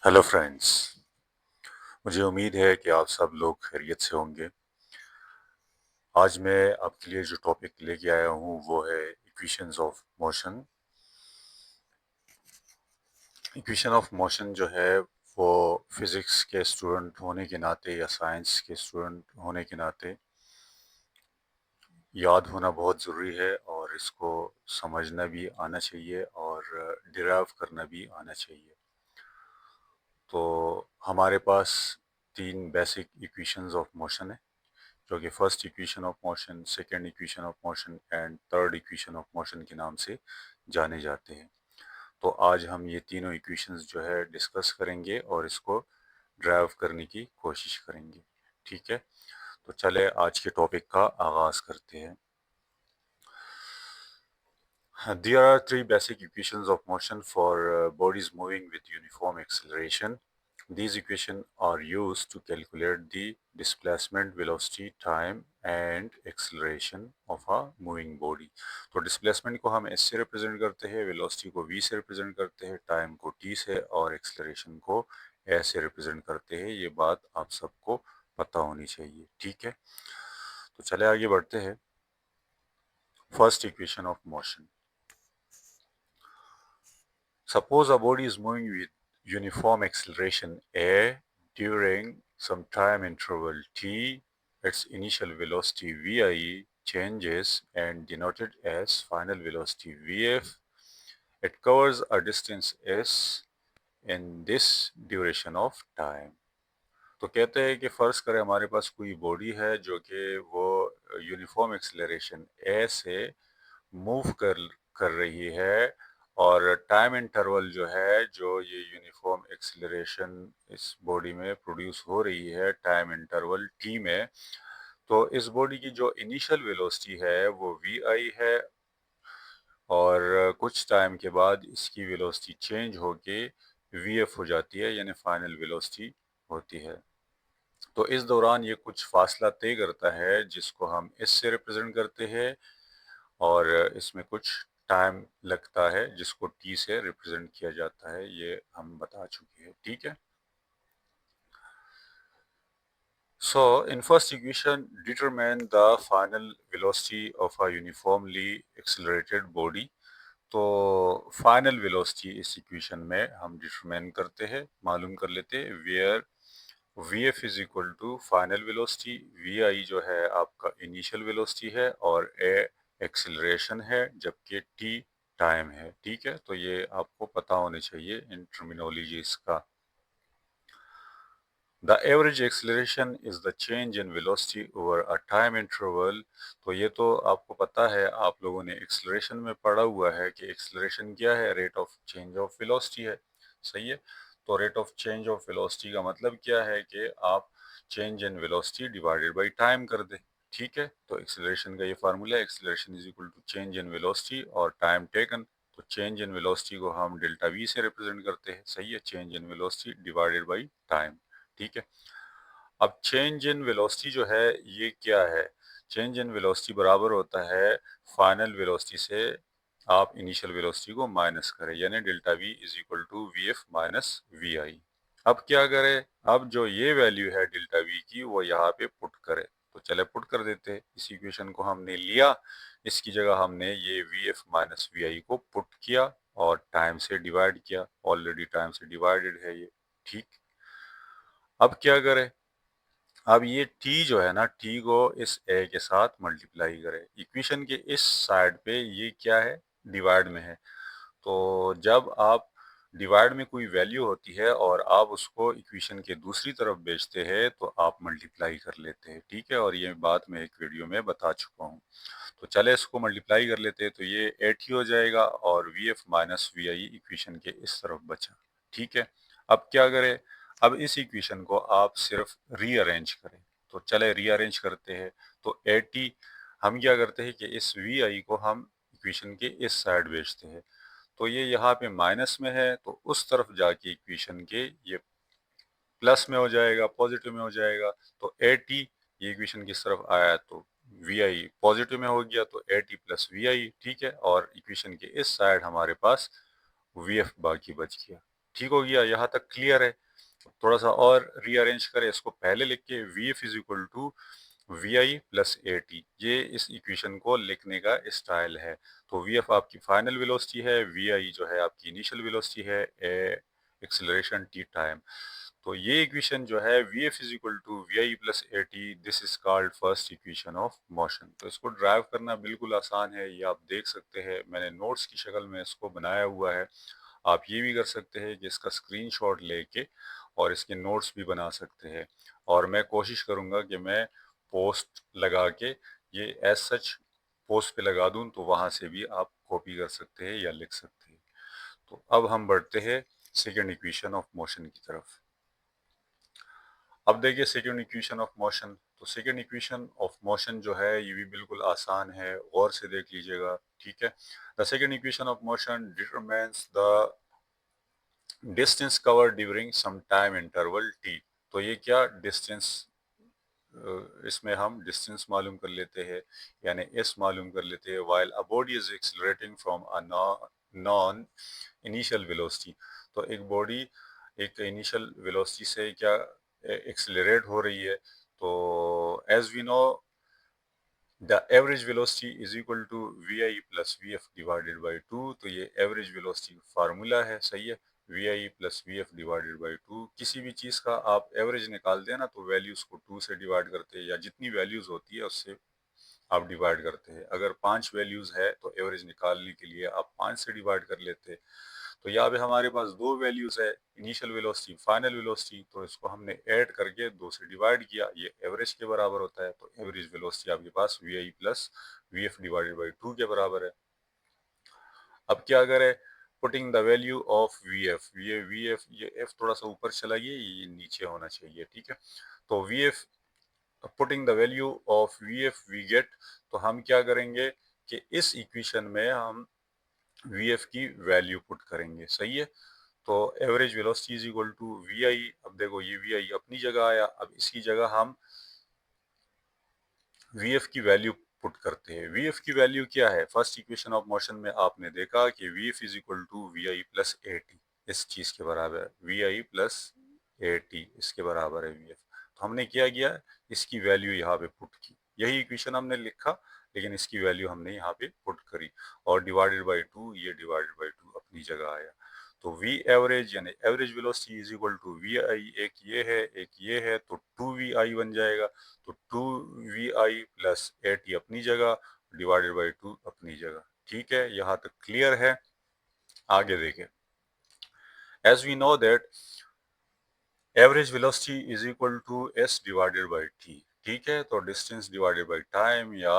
Hello friends. मुझे उम्मीद है कि आप सब लोग खैरियत से होंगे। आज मैं आपके लिए जो टॉपिक लेके आया हूँ वो है equations of motion. Equation of motion जो है वो फिज़िक्स के स्टूडेंट होने के नाते या साइंस के स्टूडेंट होने के नाते याद होना बहुत ज़रूरी है और इसको समझना भी आना चाहिए और डिराइव करना भी आना चाहिए। तो हमारे पास तीन बेसिक इक्वेशंस ऑफ मोशन है, जो कि first equation of motion, second equation of motion and third equation of motion के नाम से जाने जाते हैं। तो आज हम ये तीनों इक्वेशंस जो है डिस्कस करेंगे और इसको ड्राइव करने की कोशिश करेंगे। ठीक है, तो चले आज के टॉपिक का आगाज करते हैं। There are three basic equations of motion for bodies moving with uniform acceleration. These equations are used to calculate the displacement, velocity, time and acceleration of a moving body. तो displacement को हम s से represent करते हैं, velocity को v से represent करते हैं, time को t से और acceleration को a से represent करते हैं। ये बात आप सबको पता होनी चाहिए। ठीक है, तो चले आगे बढ़ते हैं। First equation of motion. Suppose a body is moving with uniform acceleration a during some time interval t. Its initial velocity vi changes and denoted as final velocity vf. It covers a distance s in this duration of time. तो कहते हैं कि फ़र्ज़ करें हमारे पास कोई body है जो कि वो यूनिफॉर्म एक्सेलरेशन ए से मूव कर रही है और टाइम इंटरवल जो है, जो ये यूनिफॉर्म एक्सेलरेशन इस बॉडी में प्रोड्यूस हो रही है टाइम इंटरवल टी में, तो इस बॉडी की जो इनिशियल वेलोसिटी है वो वी आई है और कुछ टाइम के बाद इसकी वेलोसिटी चेंज होके वी एफ हो जाती है, यानी फाइनल वेलोसिटी होती है। तो इस दौरान ये कुछ फासला तय करता है जिसको हम एस से रिप्रेजेंट करते हैं और इसमें कुछ टाइम लगता है जिसको टी से रिप्रेजेंट किया जाता है। ये हम बता चुके हैं। ठीक है, so in first equation determine the final velocity of a uniformly accelerated body. तो फाइनल वेलोसिटी इस इक्वेशन में हम डिटरमाइन करते हैं, मालूम कर लेते हैं। Where V F is equal to final velocity, V I जो है आपका इनिशियल वेलोसिटी है और ए एक्सेलरेशन है, जबकि टी टाइम है। ठीक है, तो ये आपको पता होने चाहिए इन टर्मिनोलॉजीज का। The average acceleration is the change in velocity over a time interval. तो ये तो आपको पता है, आप लोगों ने एक्सेलरेशन में पढ़ा हुआ है कि एक्सेलरेशन क्या है, rate of change of velocity है। सही है, तो rate of change of velocity का मतलब क्या है कि आप change in velocity divided by time कर दें। ठीक है, तो एक्सेलरेशन का ये फार्मूला है, acceleration is equal to change in velocity और टाइम टेकन। तो चेंज इन वेलोसिटी को हम डेल्टा वी से रिप्रेजेंट करते हैं। सही है, change in velocity divided by time. ठीक है, अब चेंज इन वेलोसिटी जो है ये क्या है, चेंज इन वेलोसिटी बराबर होता है फाइनल वेलोसिटी से आप इनिशियल वेलोसिटी को माइनस करें, यानी delta V is equal to V F minus V I. अब क्या करें, अब जो ये वैल्यू है डेल्टा वी की वो यहाँ पे पुट करें। तो चले पुट कर देते हैं। इस इक्वेशन को हमने लिया, इसकी जगह हमने ये we F minus V I को पुट किया और टाइम से डिवाइड किया। ऑलरेडी टाइम से डिवाइडेड है ये। ठीक, अब क्या करें, अब ये t जो है ना, t को इस a के साथ मल्टीप्लाई करें। इक्वेशन के इस साइड पे ये क्या है, डिवाइड में है। तो जब आप डिवाइड में कोई वैल्यू होती है और आप उसको इक्वेशन के दूसरी तरफ भेजते हैं तो आप मल्टीप्लाई कर लेते हैं। ठीक है, और ये बात मैं एक वीडियो में बता चुका हूँ। तो चले इसको मल्टीप्लाई कर लेते हैं, तो ये 8 ही हो जाएगा और V F minus V I equation के इस तरफ बचा। ठीक है, अब क्या करें, अब इस इक्वेशन को आप सिर्फ रीअरेंज करें। तो चले रीअरेंज करते हैं। तो 80 हम क्या करते हैं कि इस वी आई को हम इक्वेशन के इस साइड भेजते हैं। तो ये यहाँ पे माइनस में है तो उस तरफ जाके इक्वेशन के ये प्लस में हो जाएगा, पॉजिटिव में हो जाएगा। तो 80 ये इक्वेशन किस तरफ आया तो वी आई पॉजिटिव में हो गया, तो 80 प्लस वी आई। ठीक है, और इक्वेशन के इस साइड हमारे पास वी एफ बाकी बच गया। ठीक हो गया, यहाँ तक क्लियर है। थोड़ा सा और रीअरेंज करें इसको, पहले लिख के V F is equal to V I plus A T, ये इस इक्वेशन को लिखने का स्टाइल है। तो वी एफ आपकी फाइनल वेलोसिटी है, वी आई जो है आपकी इनिशियल वेलोसिटी है, ए एक्सेलरेशन टी टाइम। तो ये इक्वेशन जो है V F is equal to V I plus A T, this is called first equation of motion. तो इसको ड्राइव करना बिल्कुल आसान है, ये आप देख सकते हैं, मैंने नोट्स की शक्ल में इसको बनाया हुआ है। आप ये भी कर सकते हैं कि इसका स्क्रीनशॉट लेके और इसके नोट्स भी बना सकते हैं, और मैं कोशिश करूंगा कि मैं पोस्ट लगा के ये एज सच पोस्ट पे लगा दूं, तो वहां से भी आप कॉपी कर सकते हैं या लिख सकते हैं। तो अब हम बढ़ते हैं सेकेंड इक्वेशन ऑफ मोशन की तरफ। अब देखिए सेकेंड इक्वेशन ऑफ मोशन, तो सेकेंड इक्वेशन ऑफ मोशन जो है ये भी बिल्कुल आसान है, गौर से देख लीजिएगा, ठीक है। The second equation of motion determines the distance cover during some time interval T. तो ये क्या डिस्टेंस, इसमें हम डिस्टेंस मालूम कर लेते हैं, यानी एस मालूम कर लेते हैं, while a body is accelerating from a non initial velocity. तो एक बॉडी एक इनिशियल वेलोसिटी से क्या एक्सेलरेट हो रही है। तो as we know the average velocity is equal to V I plus V F divided by two. तो ये एवरेज वेलोसिटी फार्मूला है, सही है, V I plus V F divided by two. किसी भी चीज़ का आप एवरेज निकालते हैं ना, तो वैल्यूज़ को टू से डिवाइड करते हैं, या जितनी वैल्यूज़ होती है उससे आप डिवाइड करते हैं। अगर 5 वैल्यूज़ है तो एवरेज निकालने के लिए आप 5 से डिवाइड कर लेते हैं। तो यहाँ पे हमारे पास दो वैल्यूज है, इनिशियल वेलोसिटी, फाइनल वेलोसिटी, तो इसको हमने ऐड करके दो से डिवाइड किया, ये एवरेज के बराबर होता है। तो एवरेज वेलोसिटी आपके पास V I plus V F divided by two के बराबर है। अब क्या करें, putting the value of V F, ये एफ थोड़ा सा ऊपर चला गया, ये नीचे होना चाहिए, ठीक है। तो V F, putting the value of V F we get, तो हम क्या करेंगे कि इस इक्वेशन में हम वी एफ की वैल्यू पुट करेंगे, सही है। तो average velocity is equal to V I, अब देखो ये वी आई अपनी जगह आया, अब इसकी जगह हम वी एफ की वैल्यू पुट करते हैं। वी एफ की वैल्यू क्या है, फर्स्ट इक्वेशन ऑफ मोशन में आपने देखा कि V F is equal to V I plus A T, इस चीज के बराबर है, V I plus A T इसके बराबर है वी एफ। तो हमने क्या किया, इसकी वैल्यू यहाँ पे पुट की, यही इक्वेशन हमने लिखा, लेकिन इसकी वैल्यू हमने यहाँ पे पुट करी, और डिवाइडेड बाई टू, ये डिवाइडेड बाई टू अपनी जगह आया। तो वी एवरेज यानी average velocity is equal to V I, एक ये है, तो टू वी आई बन जाएगा। तो two V I plus A T अपनी जगह, डिवाइडेड बाई टू अपनी जगह, ठीक है, यहाँ तक क्लियर है। आगे देखें, as we know that average velocity is equal to S divided by T, ठीक है। तो डिस्टेंस डिवाइडेड बाई टाइम या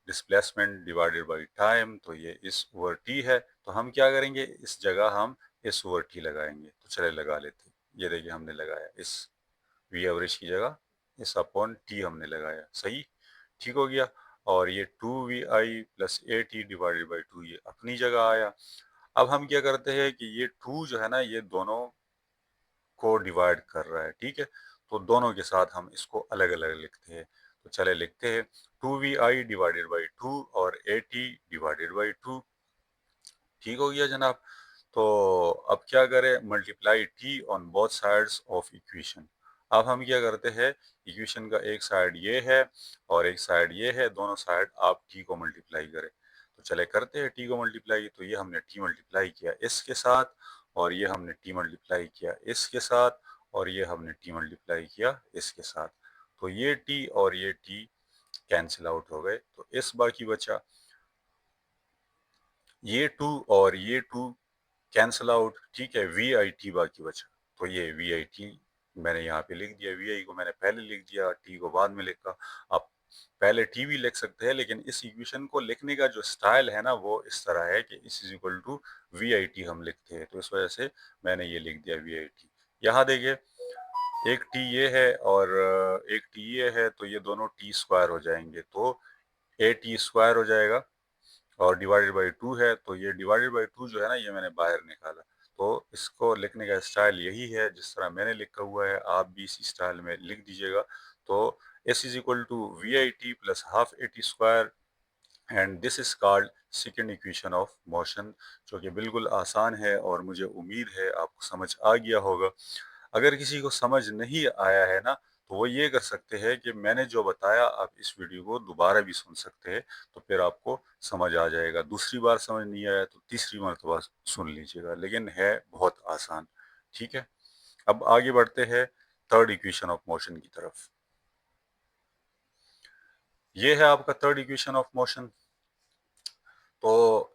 डिस्प्लेसमेंट डिवाइडेड बाई टाइम, तो ये इस ओवर टी है। तो हम क्या करेंगे, इस जगह हम इस ओवर टी लगाएंगे, तो चले लगा लेते हैं। ये देखिए हमने लगाया, इस वी एवरेज की जगह इस अपॉन टी हमने लगाया, सही, ठीक हो गया। और ये two V I plus A T divided by two ये अपनी जगह आया। अब हम क्या करते हैं कि ये टू जो है ना, ये दोनों को डिवाइड कर रहा है, ठीक है। तो दोनों के साथ हम इसको अलग अलग लिखते हैं। तो चले लिखते हैं, two V I divided by two और A T divided by two, ठीक हो गया जनाब। तो अब क्या करें, multiply T on both sides of equation. अब हम क्या करते हैं, इक्वेशन का एक साइड ये है और एक साइड ये है, दोनों साइड आप टी को मल्टीप्लाई करें। तो चले करते हैं टी को मल्टीप्लाई। तो ये हमने टी मल्टीप्लाई किया इसके साथ, और ये हमने टी मल्टीप्लाई किया इसके साथ, और ये हमने टी मल्टीप्लाई किया इसके साथ। तो ये टी और ये टी कैंसिल आउट हो गए, तो इस बाकी बचा ये टू और ये टू कैंसल आउट, ठीक है, वी आई टी बाकी बचा। तो ये वी आई टी मैंने यहाँ पे लिख दिया, वी आई को मैंने पहले लिख दिया, टी को बाद में लिखा। आप पहले टी भी लिख सकते हैं, लेकिन इस इक्वेशन को लिखने का जो स्टाइल है ना, वो इस तरह है कि S is equal to V I T हम लिखते हैं, तो इस वजह से मैंने ये लिख दिया वी आई टी। यहाँ देखिए, एक टी ये है और एक टी ये है, तो ये दोनों टी स्क्वायर हो जाएंगे, तो ए टी स्क्वायर हो जाएगा, और डिवाइडेड बाई टू है, तो ये डिवाइडेड बाई टू जो है ना, ये मैंने बाहर निकाला। तो इसको लिखने का स्टाइल यही है, जिस तरह मैंने लिखा हुआ है आप भी इसी स्टाइल में लिख दीजिएगा। तो S is equal to V I T plus half A T square and this is called second equation of motion, जो कि बिल्कुल आसान है और मुझे उम्मीद है आपको समझ आ गया होगा। अगर किसी को समझ नहीं आया है ना, तो वो ये कर सकते हैं कि मैंने जो बताया आप इस वीडियो को दोबारा भी सुन सकते हैं, तो फिर आपको समझ आ जाएगा। दूसरी बार समझ नहीं आया तो तीसरी मरतबा सुन लीजिएगा, लेकिन है बहुत आसान। ठीक है, अब आगे बढ़ते हैं थर्ड इक्वेशन ऑफ मोशन की तरफ। ये है आपका थर्ड इक्वेशन ऑफ मोशन। तो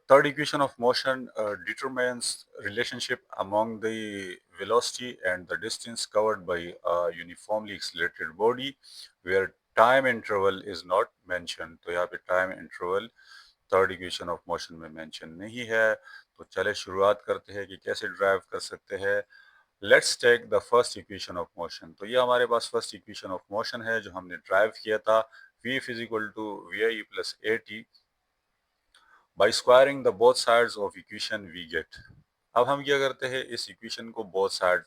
third equation of motion determines relationship among the velocity and the distance covered by a uniformly accelerated body where time interval is not mentioned। तो यहाँ पे time interval third equation of motion में mention नहीं है। तो चले शुरुआत करते हैं कि कैसे ड्राइव कर सकते हैं। Let's take the first equation of motion. तो ये हमारे पास फर्स्ट इक्वेशन ऑफ मोशन है जो हमने ड्राइव किया था। v is equal to V I plus A T. By squaring the both sides of equation we get. अब हम क्या करते हैं, इस इक्वेशन को बोथ साइड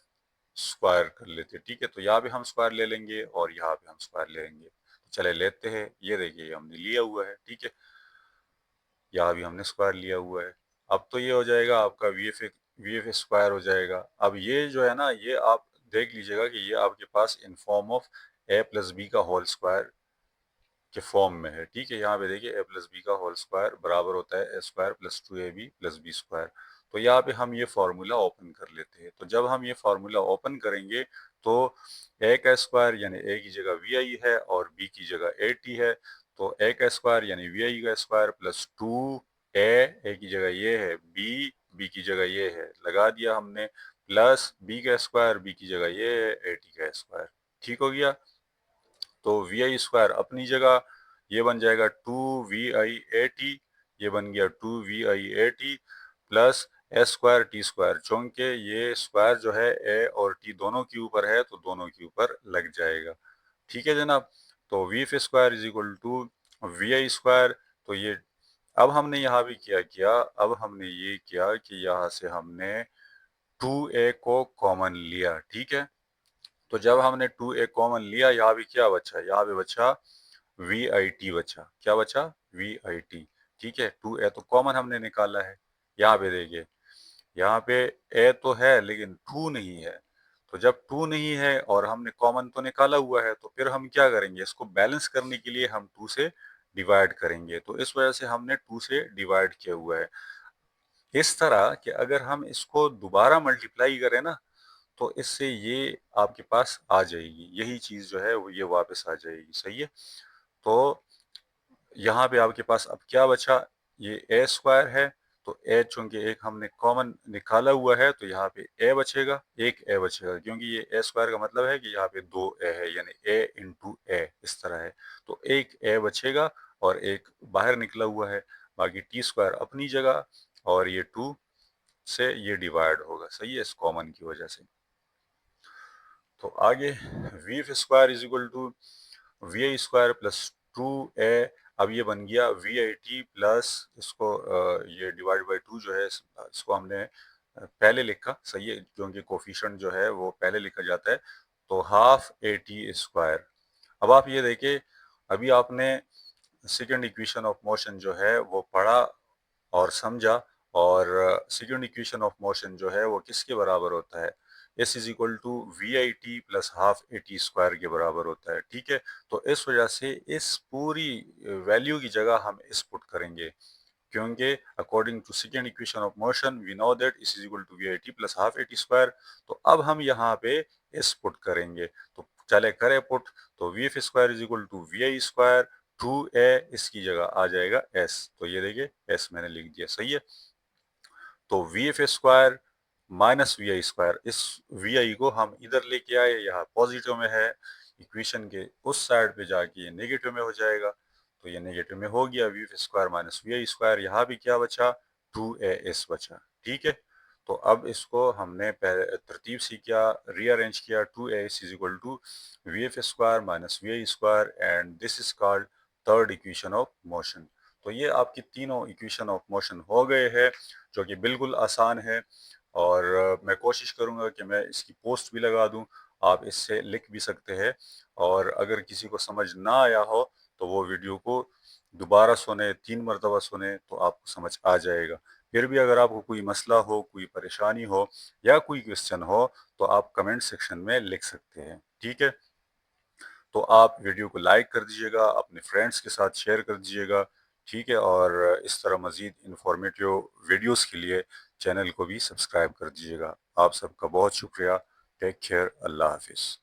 स्क्वायर कर लेते हैं। ठीक है, तो यहाँ पे हम स्क्वायर ले लेंगे और यहाँ पे हम स्क्वायर ले लेंगे। तो चले लेते हैं, ये देखिए हमने लिया हुआ है। ठीक है, यहाँ भी हमने स्क्वायर लिया हुआ है। अब तो ये हो जाएगा आपका वी एफ स्क्वायर हो जाएगा। अब ये जो है ना, ये आप देख लीजिएगा कि ये आपके पास in form of A plus B का होल स्क्वायर के फॉर्म में है। ठीक है, यहाँ पे देखिए ए प्लस बी का होल स्क्वायर बराबर होता है A square plus two A B plus B square. तो यहाँ पे हम ये फॉर्मूला ओपन कर लेते हैं। तो जब हम ये फॉर्मूला ओपन करेंगे तो ए का स्क्वायर यानी ए की जगह वी आई है और बी की जगह ए टी है। तो ए का स्क्वायर यानी वी आई का स्क्वायर प्लस टू ए, ए की जगह ये है, बी, बी की जगह ये है, लगा दिया हमने, प्लस बी का स्क्वायर, बी की जगह ये है, ए टी का स्क्वायर। ठीक हो गया। तो वी आई स्क्वायर अपनी जगह, ये बन जाएगा two V I A T, ये बन गया two V I A T plus A square T square, चूंकि ये स्क्वायर जो है ए और टी दोनों के ऊपर है तो दोनों के ऊपर लग जाएगा। ठीक है जनाब। तो V F square is equal to V I square. तो ये अब हमने यहाँ भी क्या किया, अब हमने ये किया कि यहाँ से हमने टू ए को कॉमन लिया। ठीक है, तो जब हमने टू ए कॉमन लिया, यहाँ भी क्या बचा, यहाँ पे बचा वी आई टी बचा। क्या बचा, वी आई टी। ठीक है, टू ए तो कॉमन हमने निकाला है। यहाँ पे देखिए, यहाँ पे ए तो है लेकिन टू नहीं है। तो जब टू नहीं है और हमने कॉमन तो निकाला हुआ है, तो फिर हम क्या करेंगे, इसको बैलेंस करने के लिए हम टू से डिवाइड करेंगे। तो इस वजह से हमने टू से डिवाइड किया हुआ है। इस तरह कि अगर हम इसको दोबारा मल्टीप्लाई करें ना, तो इससे ये आपके पास आ जाएगी, यही चीज जो है वो ये वापस आ जाएगी। सही है। तो यहाँ पे आपके पास अब क्या बचा, ये ए स्क्वायर है। तो ए चूंकि एक हमने कॉमन निकाला हुआ है, तो यहाँ पे ए बचेगा, एक ए बचेगा, क्योंकि ये ए स्क्वायर का मतलब है कि यहाँ पे दो ए है, यानी ए इंटू ए इस तरह है। तो एक ए बचेगा और एक बाहर निकला हुआ है। बाकी टी स्क्वायर अपनी जगह और ये टू से ये डिवाइड होगा। सही है, इस कॉमन की वजह से। तो आगे V F square is equal to V I square plus two A. अब ये बन गया वी आई टी प्लस इसको ये डिवाइड बाई टू जो है इसको हमने पहले लिखा। सही है, क्योंकि कोफिशिएंट जो है वो पहले लिखा जाता है। तो हाफ ए टी स्क्वायर। अब आप ये देखिए, अभी आपने सेकेंड इक्वेशन ऑफ मोशन जो है वो पढ़ा और समझा। और सेकेंड इक्वेशन ऑफ मोशन जो है वो किसके बराबर होता है, S is equal to V I T plus half A T square के बराबर होता है। ठीक है, तो इस वजह से इस पूरी वैल्यू की जगह हम इस पुट करेंगे, क्योंकि according to second equation of motion we know that S is equal to V I T plus half A T square. तो अब हम यहाँ पे इस पुट करेंगे। तो चले करें पुट। तो V F square is equal to V I square two A, इसकी जगह आ जाएगा एस। तो ये देखिए एस मैंने लिख दिया। सही है। तो V F square minus V I square, इस वी आई को हम इधर लेके आए, यहाँ पॉजिटिव में है, इक्वेशन के उस साइड पे जाके ये नेगेटिव में हो जाएगा। तो ये नेगेटिव में हो गया, V F square minus V I square. यहाँ भी क्या बचा, टू ए एस बचा। ठीक है, तो अब इसको हमने पहले तरतीब से क्या रीअरेंज किया, two A S is equal to V F square minus V I square and this is called third equation of motion. तो ये आपकी तीनों इक्वेशन ऑफ मोशन हो गए हैं, जो कि बिल्कुल आसान है। और मैं कोशिश करूंगा कि मैं इसकी पोस्ट भी लगा दूं, आप इससे लिख भी सकते हैं। और अगर किसी को समझ ना आया हो तो वो वीडियो को दोबारा सुने, 3 मरतबा सुने तो आपको समझ आ जाएगा। फिर भी अगर आपको कोई मसला हो, कोई परेशानी हो या कोई क्वेश्चन हो तो आप कमेंट सेक्शन में लिख सकते हैं, ठीक है? तो आप वीडियो को लाइक कर दीजिएगा, अपने फ्रेंड्स के साथ शेयर कर दीजिएगा, ठीक है? और इस तरह मज़ीद इन्फॉर्मेटिव वीडियोज़ के लिए चैनल को भी सब्सक्राइब कर दीजिएगा। आप सबका बहुत शुक्रिया। Take care. अल्लाह हाफ़िज़।